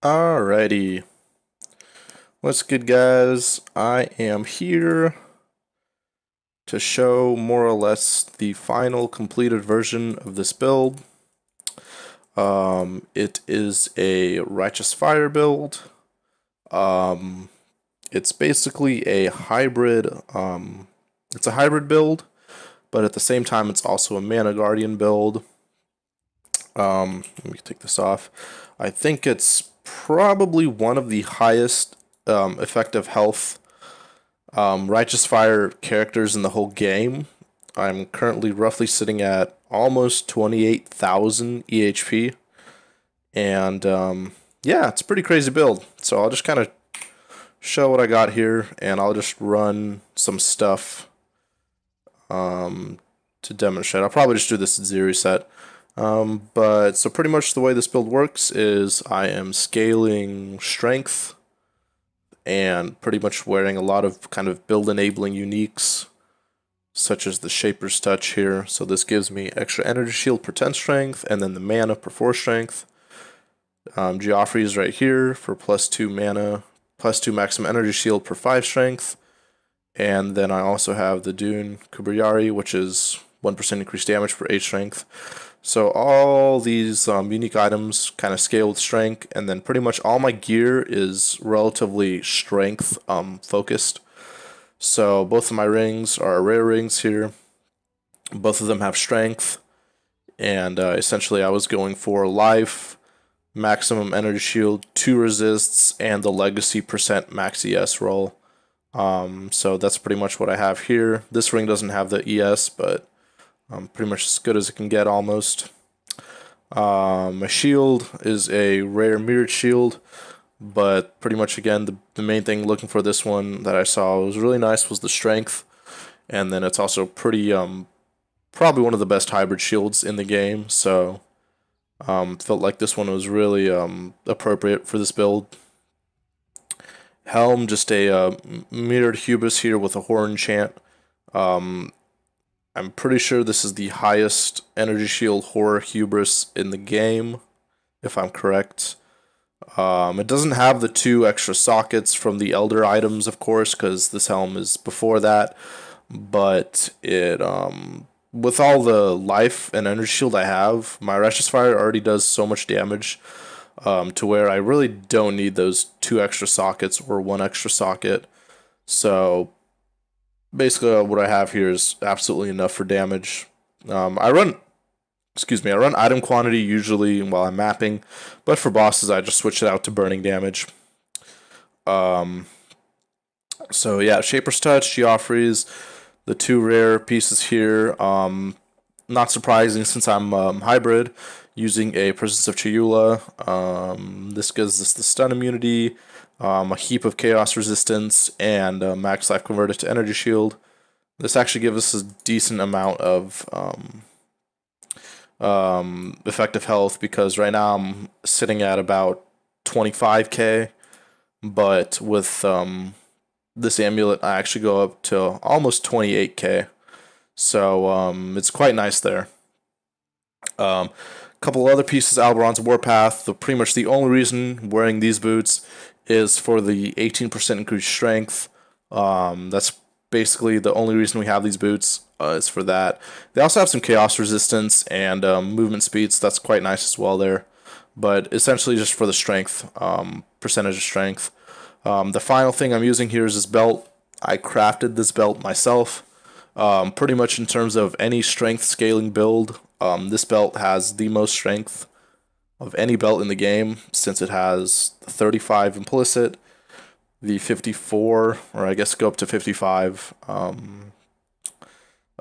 Alrighty, what's good, guys? I am here to show more or less the final completed version of this build. It is a Righteous Fire build. It's basically a hybrid. It's a hybrid build, but at the same time, it's also a Mana Guardian build. Let me take this off. I think it's probably one of the highest effective health Righteous Fire characters in the whole game. I'm currently roughly sitting at almost 28,000 EHP. And yeah, it's a pretty crazy build. So I'll just kind of show what I got here, and I'll just run some stuff to demonstrate. I'll probably just do this Atziri set. But so pretty much the way this build works is I am scaling strength and pretty much wearing a lot of kind of build enabling uniques such as the Shaper's Touch here. So this gives me extra energy shield per 10 strength and then the mana per 4 strength. Geoffrey's right here for +2 mana, +2 maximum energy shield per 5 strength. And then I also have the Dune Kubriyari, which is 1% increased damage per 8 strength. So all these unique items kind of scale with strength, and then pretty much all my gear is relatively strength focused. So both of my rings are rare rings here. Both of them have strength, and essentially I was going for life, maximum energy shield, 2 resists, and the legacy percent max ES roll. So that's pretty much what I have here. This ring doesn't have the ES, but pretty much as good as it can get almost. My shield is a rare mirrored shield, but pretty much again the main thing looking for this one that I saw was really nice was the strength, and then it's also pretty probably one of the best hybrid shields in the game. So felt like this one was really appropriate for this build. Helm, just a mirrored hubris here with a horn chant. I'm pretty sure this is the highest energy shield horror hubris in the game, if I'm correct. It doesn't have the 2 extra sockets from the Elder items, of course, because this helm is before that. But it, with all the life and energy shield I have, my Righteous Fire already does so much damage to where I really don't need those 2 extra sockets or 1 extra socket. So basically what I have here is absolutely enough for damage. I run item quantity usually while I'm mapping, but for bosses I just switch it out to burning damage. So yeah, Shaper's Touch, Geoffrey's, the 2 rare pieces here. Not surprising since I'm hybrid, using a Presence of Chayula. This gives us the stun immunity, a heap of chaos resistance, and max life converted to energy shield. This actually gives us a decent amount of effective health, because right now I'm sitting at about 25k, but with this amulet I actually go up to almost 28k. So it's quite nice there. Couple other pieces, Alberon's Warpath. Pretty much the only reason wearing these boots is for the 18% increased strength. That's basically the only reason we have these boots, is for that. They also have some chaos resistance and movement speeds. That's quite nice as well there. But essentially just for the strength, percentage of strength. The final thing I'm using here is this belt. I crafted this belt myself. Pretty much in terms of any strength scaling build, this belt has the most strength of any belt in the game, since it has the 35 implicit, the 54, or I guess go up to 55 on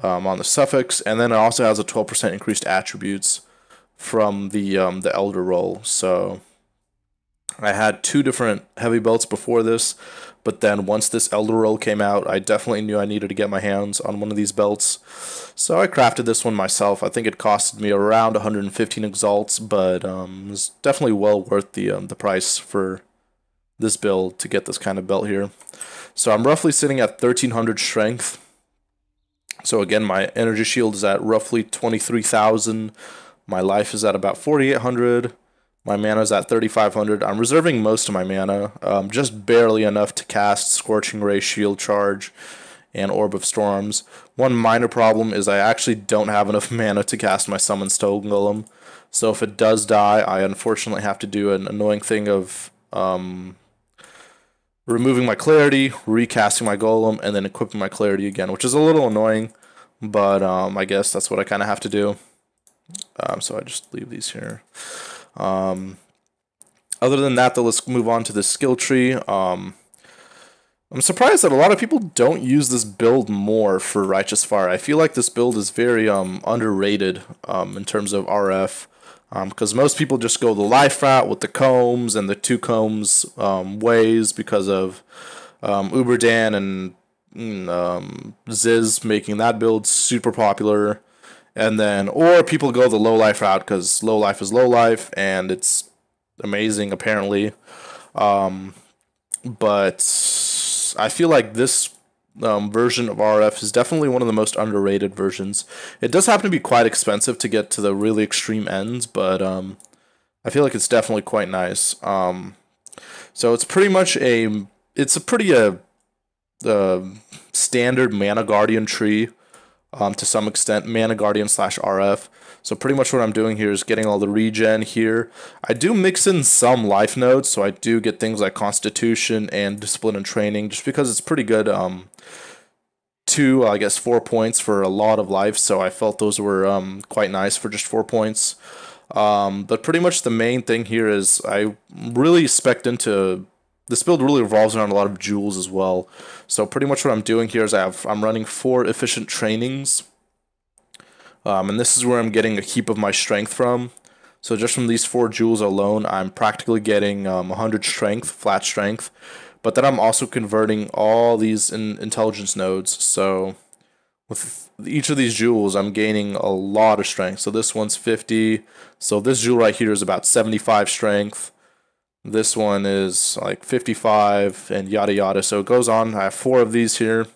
the suffix, and then it also has a 12% increased attributes from the Elder roll. So I had 2 different heavy belts before this, but then once this Elder roll came out, I definitely knew I needed to get my hands on one of these belts. So I crafted this one myself. I think it costed me around 115 exalts, but it was definitely well worth the price for this build to get this kind of belt here. So I'm roughly sitting at 1300 strength. So again, my energy shield is at roughly 23,000. My life is at about 4,800. My mana's at 3,500. I'm reserving most of my mana, just barely enough to cast Scorching Ray, Shield Charge, and Orb of Storms. One minor problem is I actually don't have enough mana to cast my Summon Stone Golem. So if it does die, I unfortunately have to do an annoying thing of removing my Clarity, recasting my Golem, and then equipping my Clarity again, which is a little annoying, but I guess that's what I kind of have to do. So I just leave these here. Other than that, though, let's move on to the skill tree. I'm surprised that a lot of people don't use this build more for Righteous Fire. I feel like this build is very underrated in terms of RF, because most people just go the life route with the combs and the 2 combs ways because of Uberdan and Ziz making that build super popular. And then, or people go the low life route because low life is low life and it's amazing apparently. But I feel like this version of RF is definitely one of the most underrated versions. It does happen to be quite expensive to get to the really extreme ends, but I feel like it's definitely quite nice. So it's pretty much it's a pretty standard Mana Guardian tree. To some extent, Mana Guardian / RF. So pretty much what I'm doing here is getting all the regen here. I do mix in some life nodes, so I do get things like Constitution and Discipline and Training, just because it's pretty good. 4 points for a lot of life, so I felt those were quite nice for just 4 points. But pretty much the main thing here is I really spec'd into... This build really revolves around a lot of jewels as well. So pretty much what I'm doing here is I'm running 4 efficient trainings. And this is where I'm getting a heap of my strength from. So just from these 4 jewels alone, I'm practically getting 100 strength, flat strength. But then I'm also converting all these intelligence nodes. So with each of these jewels, I'm gaining a lot of strength. So this one's 50. So this jewel right here is about 75 strength. This one is like 55 and yada yada. So it goes on. I have 4 of these here.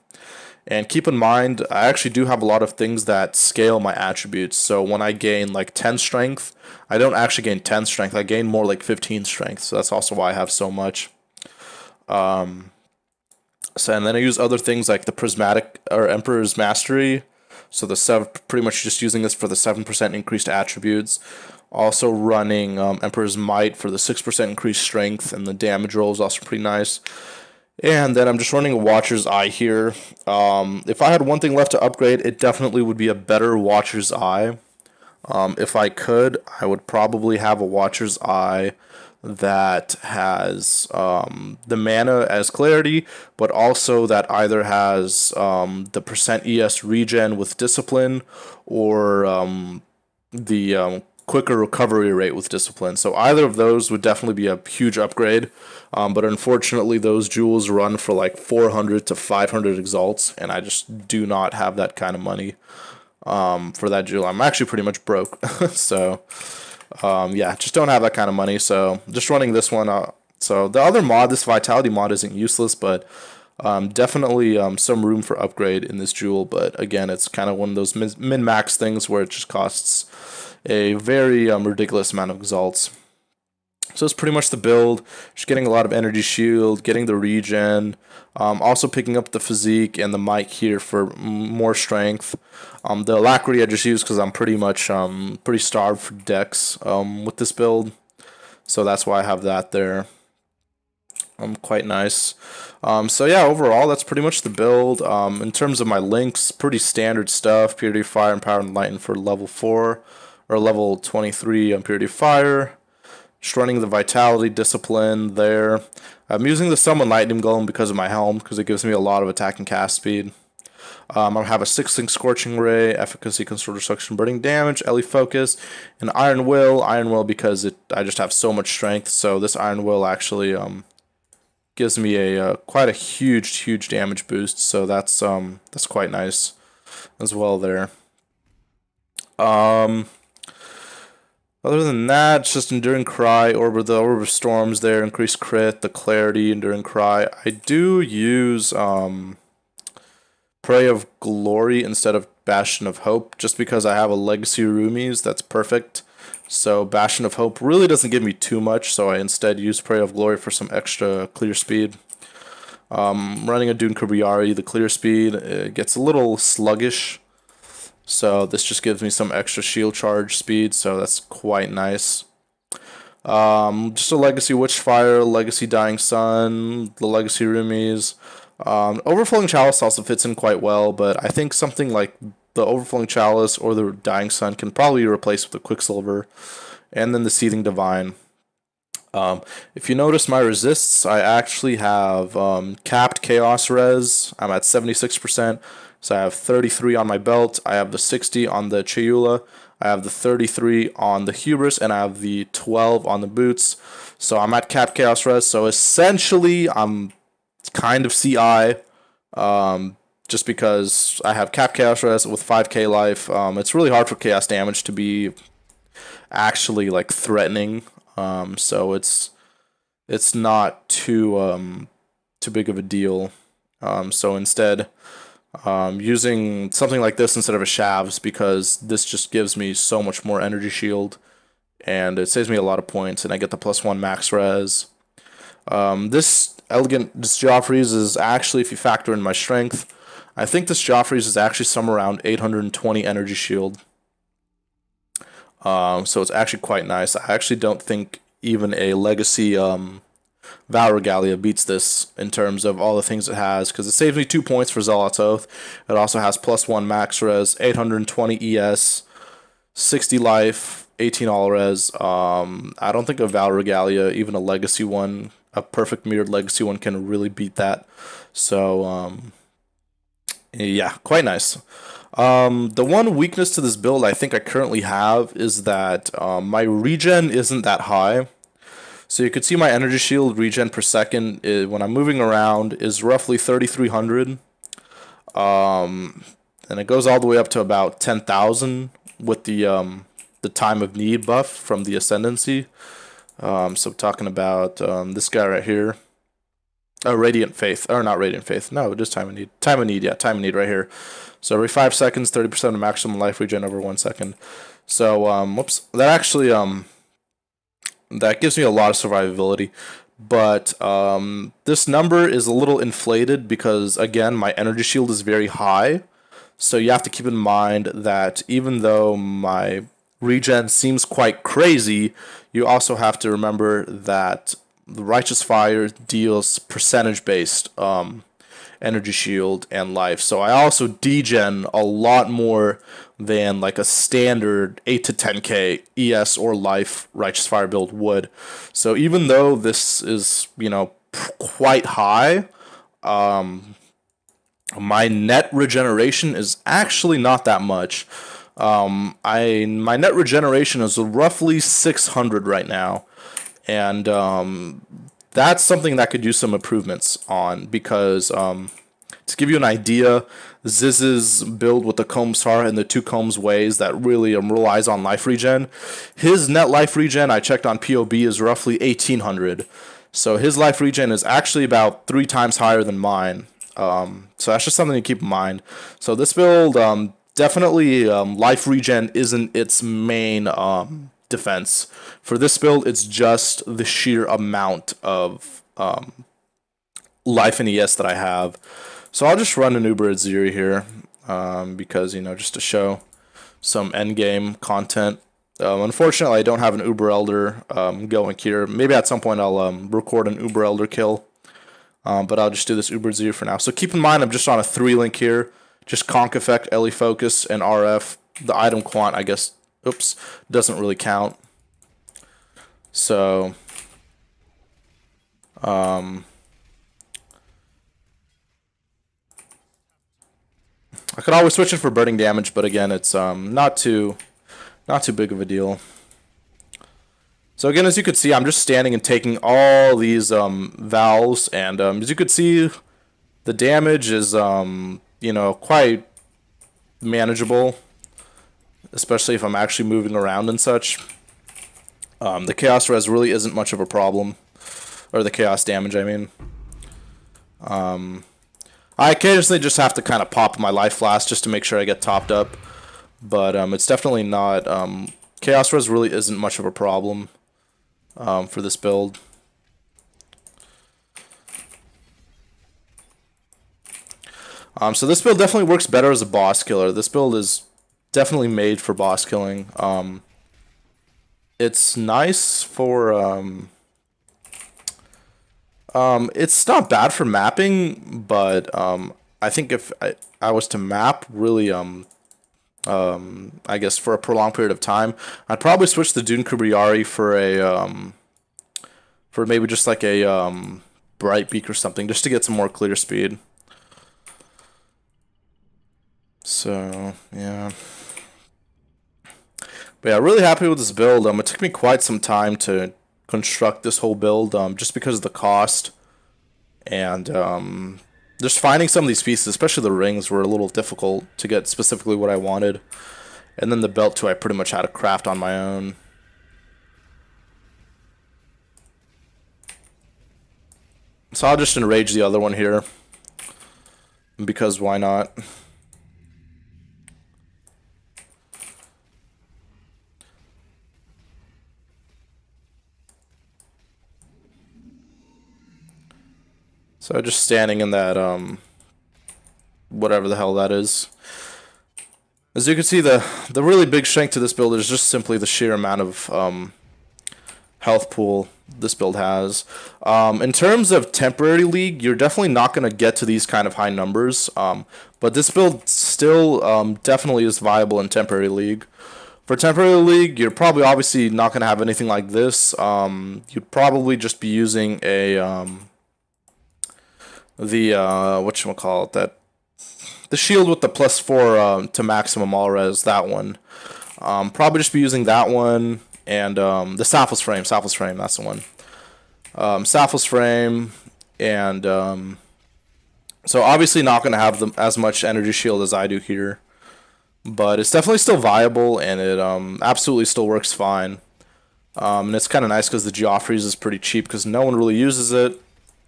And keep in mind, I actually do have a lot of things that scale my attributes. So when I gain like 10 strength, I don't actually gain 10 strength. I gain more like 15 strength. So that's also why I have so much. And then I use other things like the Prismatic or Emperor's Mastery. So pretty much just using this for the 7% increased attributes. Also running Emperor's Might for the 6% increased strength, and the damage roll is also pretty nice. And then I'm just running a Watcher's Eye here. If I had one thing left to upgrade, it definitely would be a better Watcher's Eye. If I could, I would probably have a Watcher's Eye that has the mana as Clarity, but also that either has the percent ES regen with Discipline, or the quicker recovery rate with Discipline. So either of those would definitely be a huge upgrade, but unfortunately those jewels run for like 400 to 500 exalts, and I just do not have that kind of money for that jewel. I'm actually pretty much broke. So yeah, just don't have that kind of money, so just running this one. So the other mod, this Vitality mod, isn't useless, but definitely some room for upgrade in this jewel. But again, it's kind of one of those min-max things where it just costs a very ridiculous amount of exalts. So it's pretty much the build. Just getting a lot of energy shield, getting the regen, also picking up the physique and the might here for more strength. The alacrity I just used because I'm pretty much pretty starved for dex with this build, so that's why I have that there. Quite nice. So yeah, overall that's pretty much the build. In terms of my links, pretty standard stuff. Purity of Fire and Power and Lighten for level 4 or level 23 on Purity of Fire. Just running the Vitality Discipline there. I'm using the Summon Lightning Golem because of my helm, because it gives me a lot of attack and cast speed. I have a 6-link Scorching Ray, Efficacy, Control Destruction, Burning Damage, Ellie Focus, and Iron Will. Iron Will because I just have so much strength, so this Iron Will actually gives me a quite a huge damage boost, so that's quite nice as well there. Other than that, it's just Enduring Cry, Orb of Storms there, increased crit, the Clarity, Enduring Cry. I do use Prey of Glory instead of Bastion of Hope, just because I have a Legacy Rumies that's perfect. So Bastion of Hope really doesn't give me too much, so I instead use Prayer of Glory for some extra clear speed. Running a Dune Kubriari, the clear speed gets a little sluggish, so this just gives me some extra shield charge speed, so that's quite nice. Just a Legacy Witchfire, Legacy Dying Sun, the Legacy Rumies. Overflowing Chalice also fits in quite well, but I think something like the Overflowing Chalice or the Dying Sun can probably be replaced with the Quicksilver, and then the Seething Divine. If you notice my resists, I actually have capped Chaos Res. I'm at 76%, so I have 33 on my belt. I have the 60 on the Chayula. I have the 33 on the Hubris, and I have the 12 on the boots. So I'm at capped Chaos Res. So essentially, I'm kind of CI, just because I have capped Chaos Res with 5k life. It's really hard for Chaos damage to be actually like threatening. So it's not too big of a deal. So instead, using something like this instead of a Shavs, because this just gives me so much more energy shield, and it saves me a lot of points, and I get the +1 max res. This Joffrey's is actually, if you factor in my strength, I think this Joffrey's is actually somewhere around 820 energy shield. So it's actually quite nice. I actually don't think even a Legacy Val Regalia beats this in terms of all the things it has, because it saves me 2 points for Zealot's Oath. It also has +1 max res, 820 ES, 60 life, 18 all res. I don't think a Val Regalia, even a Legacy one, a perfect mirrored Legacy one, can really beat that. So yeah, quite nice. The one weakness to this build I think I currently have is that my regen isn't that high. So you could see my energy shield regen per second when I'm moving around is roughly 3,300. And it goes all the way up to about 10,000 with the time of need buff from the Ascendancy. So talking about this guy right here. Oh, Radiant Faith. Or not Radiant Faith. No, just Time of Need. Time of Need, yeah. Time of Need right here. So every 5 seconds, 30% of maximum life regen over 1 second. So, whoops. That actually, that gives me a lot of survivability. But this number is a little inflated because, again, my energy shield is very high. So you have to keep in mind that even though my regen seems quite crazy, you also have to remember that the Righteous Fire deals percentage-based energy shield and life. So I also degen a lot more than like a standard 8 to 10k ES or life Righteous Fire build would. So even though this is, you know, quite high, my net regeneration is actually not that much. My net regeneration is roughly 600 right now. And that's something that could use some improvements on, because to give you an idea, Ziz's build with the Combsar and the 2 Combs ways that really relies on life regen, his net life regen, I checked on POB, is roughly 1800. So his life regen is actually about 3 times higher than mine. So that's just something to keep in mind. So this build, definitely life regen isn't its main defense. For this build, it's just the sheer amount of life and ES that I have. So I'll just run an Uber Atziri here, because, you know, just to show some endgame content. Unfortunately, I don't have an Uber Elder going here. Maybe at some point I'll record an Uber Elder kill, but I'll just do this Uber Atziri for now. So keep in mind I'm just on a 3-link here, just Conk Effect, Ellie Focus, and RF. The item quant, I guess, oops, doesn't really count. So, I could always switch it for burning damage, but again, it's not too big of a deal. So again, as you could see, I'm just standing and taking all these Vaals, and as you could see, the damage is you know, quite manageable, especially if I'm actually moving around and such. The Chaos Res really isn't much of a problem, or the Chaos damage, I mean. I occasionally just have to kind of pop my life flask just to make sure I get topped up, but it's definitely not Chaos Res really isn't much of a problem for this build. So this build definitely works better as a boss killer. This build is definitely made for boss killing. It's nice for it's not bad for mapping, but I think if I was to map really I guess for a prolonged period of time, I'd probably switch the Dune Kubriari for a for maybe just like a Bright Beak or something, just to get some more clear speed. So yeah. But yeah, really happy with this build. It took me quite some time to construct this whole build, just because of the cost, and just finding some of these pieces, especially the rings, were a little difficult to get specifically what I wanted. And then the belt too, I pretty much had to craft on my own. So I'll just enrage the other one here, because why not? So just standing in that, whatever the hell that is. As you can see, the really big strength to this build is just simply the sheer amount of health pool this build has. In terms of temporary league, you're definitely not going to get to these kind of high numbers, but this build still definitely is viable in temporary league. For temporary league, you're probably obviously not going to have anything like this. You'd probably just be using a whatchamacallit, the shield with the +4 to maximum all res, that one. Probably just be using that one, and the Saphos frame, that's the one. Saphos frame, and so obviously not going to have as much energy shield as I do here, but it's definitely still viable, and it absolutely still works fine. And it's kind of nice because the Geoffrey's is pretty cheap because no one really uses it,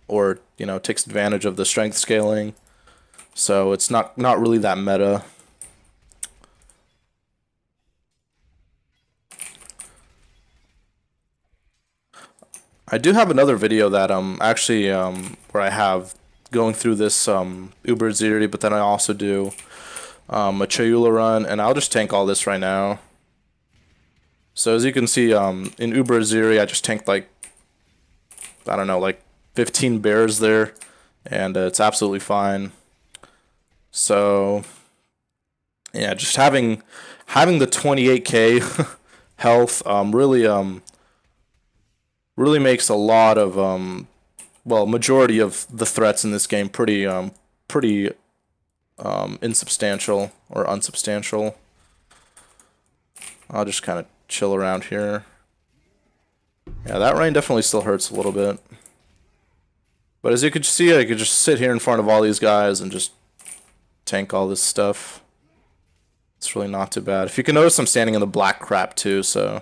or takes advantage of the strength scaling, so it's not really that meta. I do have another video that actually where I have going through this Uber Atziri, but then I also do a Chayula run, and I'll just tank all this right now. So as you can see, in Uber Atziri, I just tanked like, I don't know, like 15 bears there, and it's absolutely fine. So yeah, just having the 28k health really makes a lot of well, majority of the threats in this game pretty insubstantial or unsubstantial. I'll just kind of chill around here. Yeah, that rain definitely still hurts a little bit. But as you can see, I could just sit here in front of all these guys and just tank all this stuff. It's really not too bad. If you can notice, I'm standing in the black crap too, so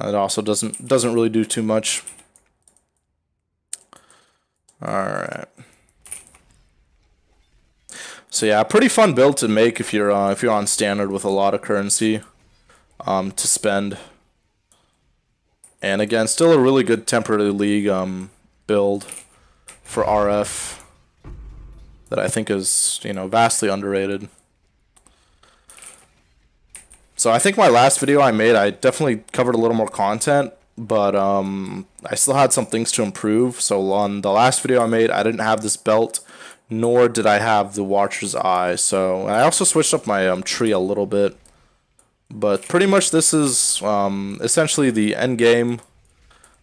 it also doesn't really do too much. All right. So yeah, pretty fun build to make if you're on standard with a lot of currency to spend. And again, still a really good temporary league build for RF that I think is, vastly underrated. So I think my last video I made, I definitely covered a little more content, but I still had some things to improve. So on the last video I made, I didn't have this belt, nor did I have the Watcher's Eye. So I also switched up my tree a little bit. But pretty much this is essentially the end game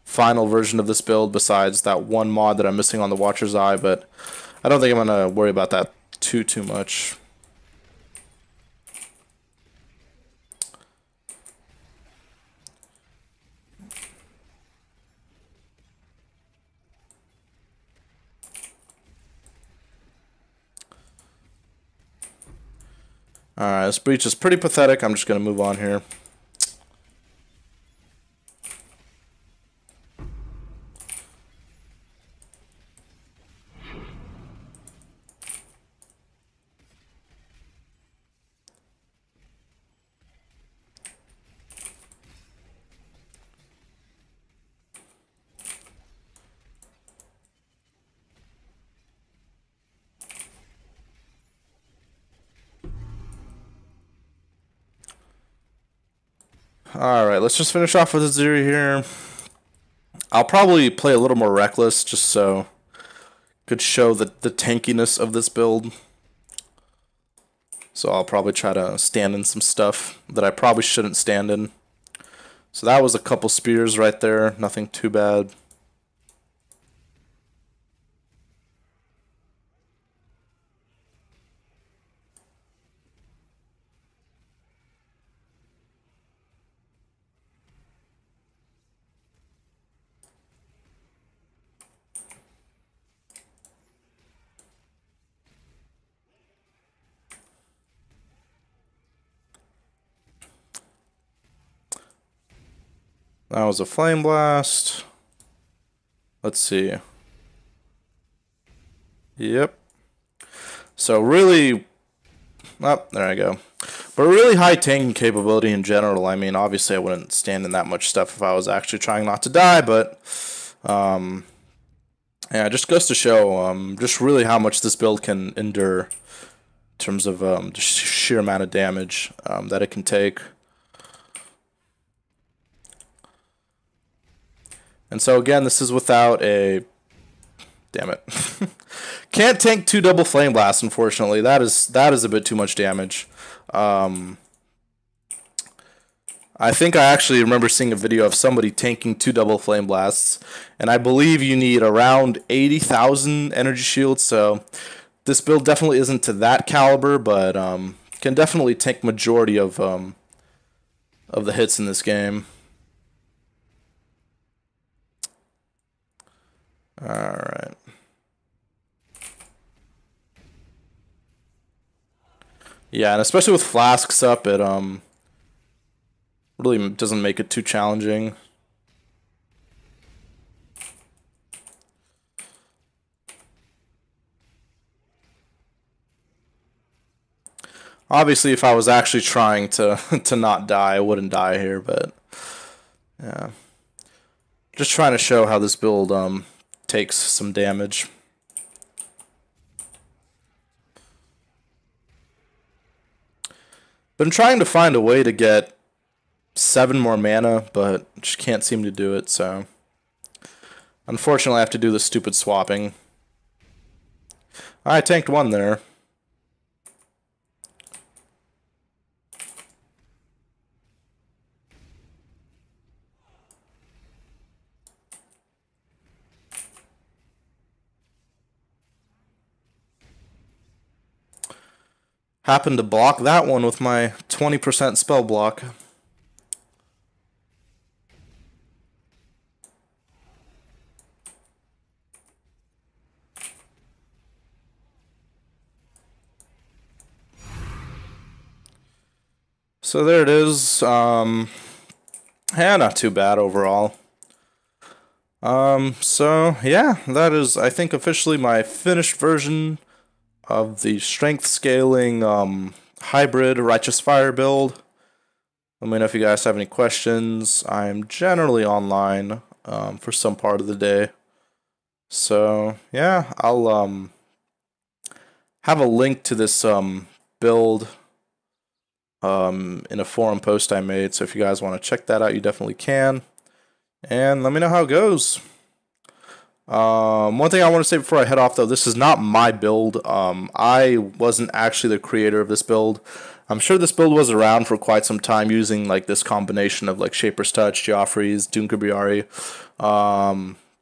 final version of this build, besides that one mod that I'm missing on the Watcher's Eye, but I don't think I'm going to worry about that too much. Alright, this breach is pretty pathetic. I'm just going to move on here. Alright, let's just finish off with Atziri here. I'll probably play a little more reckless just so could show the tankiness of this build. So I'll probably try to stand in some stuff that I probably shouldn't stand in. So that was a couple spears right there, nothing too bad. That was a flame blast. Let's see. Yep. So really, oh, there I go. But really high tanking capability in general. I mean, obviously I wouldn't stand in that much stuff if I was actually trying not to die, but yeah, it just goes to show just really how much this build can endure in terms of just sheer amount of damage that it can take. And so again, this is without a... Damn it. Can't tank 2 double flame blasts, unfortunately. That is a bit too much damage. I think I actually remember seeing a video of somebody tanking 2 double flame blasts, and I believe you need around 80,000 energy shields, so this build definitely isn't to that caliber, but can definitely tank majority of the hits in this game. Alright. Yeah, and especially with flasks up, it really doesn't make it too challenging. Obviously, if I was actually trying to to not die, I wouldn't die here, but yeah. Just trying to show how this build takes some damage. Been trying to find a way to get 7 more mana, but just can't seem to do it, so unfortunately I have to do the stupid swapping. I tanked 1 there. Happened to block that one with my 20% spell block. So there it is. Yeah, not too bad overall. So yeah, that is, I think, officially my finished version of the strength scaling hybrid Righteous Fire build. Let me know if you guys have any questions. I'm generally online for some part of the day. So yeah, I'll have a link to this build in a forum post I made. So if you guys want to check that out, you definitely can. And let me know how it goes. One thing I want to say before I head off, though, this is not my build. I wasn't actually the creator of this build. I'm sure this build was around for quite some time, using like this combination of like Shaper's Touch, Geoffrey's, Doomkabriari.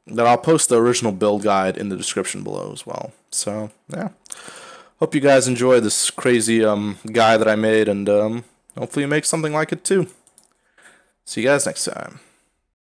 Then I'll post the original build guide in the description below as well. So yeah, hope you guys enjoy this crazy guide that I made, and hopefully you make something like it too. See you guys next time.